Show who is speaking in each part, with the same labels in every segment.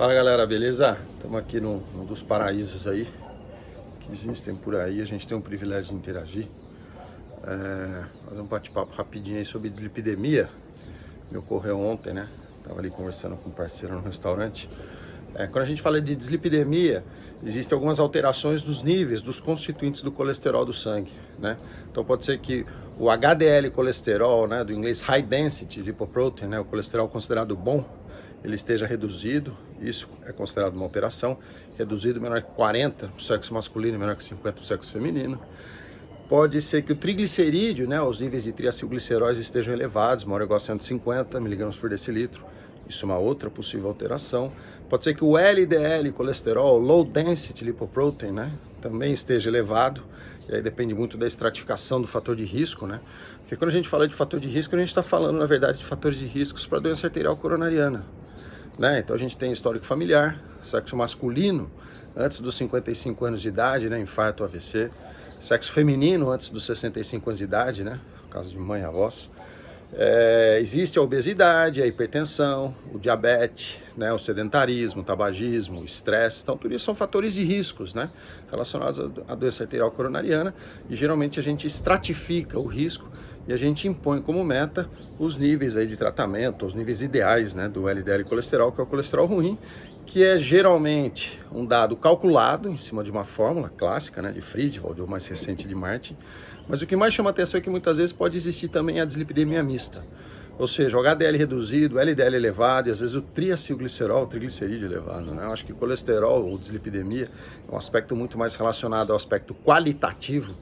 Speaker 1: Fala galera, beleza? Estamos aqui num dos paraísos aí que existem por aí. A gente tem o privilégio de interagir. Fazer um bate-papo rapidinho aí sobre dislipidemia. Me ocorreu ontem, né? Tava ali conversando com um parceiro no restaurante. Quando a gente fala de dislipidemia, existem algumas alterações nos níveis dos constituintes do colesterol do sangue, né? Então pode ser que o HDL colesterol, né, do inglês High Density Lipoprotein, né, o colesterol considerado bom, ele esteja reduzido. Isso é considerado uma alteração. Reduzido menor que 40 para o sexo masculino e menor que 50 para o sexo feminino. Pode ser que o triglicerídeo, né, os níveis de triacilgliceróis estejam elevados, maior ou igual a 150 mg por decilitro. Isso é uma outra possível alteração. Pode ser que o LDL colesterol, Low Density Lipoprotein, né, também esteja elevado. E aí depende muito da estratificação do fator de risco, né? Porque quando a gente fala de fator de risco, a gente está falando, na verdade, de fatores de riscos para a doença arterial coronariana, né? Então a gente tem histórico familiar, sexo masculino antes dos 55 anos de idade, né, infarto, AVC. Sexo feminino antes dos 65 anos de idade, né, no caso de mãe e avós. Existe a obesidade, a hipertensão, o diabetes, né, o sedentarismo, o tabagismo, o estresse. Então, tudo isso são fatores de riscos, né, relacionados à doença arterial coronariana. E geralmente a gente estratifica o risco e a gente impõe como meta os níveis aí de tratamento, os níveis ideais, né, do LDL colesterol, que é o colesterol ruim, que é geralmente um dado calculado em cima de uma fórmula clássica, né, de Friedewald, ou mais recente de Martin. Mas o que mais chama atenção é que muitas vezes pode existir também a dislipidemia mista. Ou seja, o HDL reduzido, o LDL elevado e às vezes o triacilglicerol, o triglicerídeo elevado, né? Eu acho que colesterol ou dislipidemia é um aspecto muito mais relacionado ao aspecto qualitativo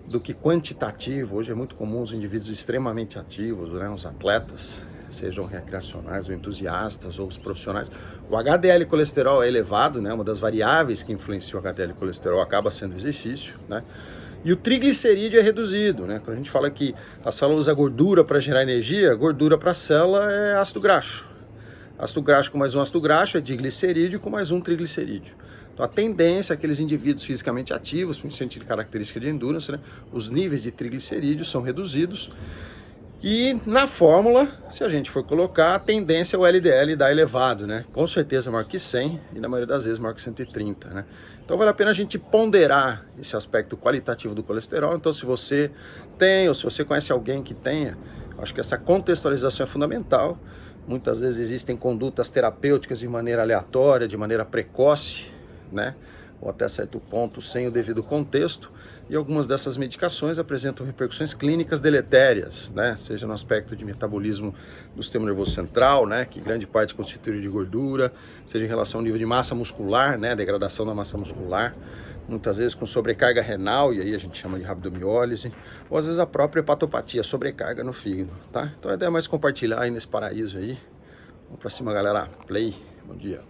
Speaker 1: do que quantitativo. Hoje é muito comum os indivíduos extremamente ativos, né, os atletas, sejam recreacionais ou entusiastas ou os profissionais. O HDL colesterol é elevado, né, uma das variáveis que influencia o HDL colesterol acaba sendo o exercício, né? E o triglicerídeo é reduzido, né? Quando a gente fala que a célula usa gordura para gerar energia, gordura para a célula é ácido graxo. Ácido graxo com mais um ácido graxo é diglicerídeo com mais um triglicerídeo. Então a tendência é aqueles indivíduos fisicamente ativos, principalmente de característica de endurance, né, os níveis de triglicerídeos são reduzidos. E na fórmula, se a gente for colocar, a tendência é o LDL dar elevado, né? Com certeza maior que 100 e na maioria das vezes maior que 130, né? Então vale a pena a gente ponderar esse aspecto qualitativo do colesterol. Então se você tem ou se você conhece alguém que tenha, acho que essa contextualização é fundamental. Muitas vezes existem condutas terapêuticas de maneira aleatória, de maneira precoce, né? Ou até certo ponto sem o devido contexto. E algumas dessas medicações apresentam repercussões clínicas deletérias, né? Seja no aspecto de metabolismo do sistema nervoso central, né, que grande parte é constituída de gordura, seja em relação ao nível de massa muscular, né, degradação da massa muscular, muitas vezes com sobrecarga renal, e aí a gente chama de rabdomiólise, ou às vezes a própria hepatopatia, sobrecarga no fígado, tá? Então a ideia é mais compartilhar aí nesse paraíso aí. Vamos pra cima, galera. Play. Bom dia.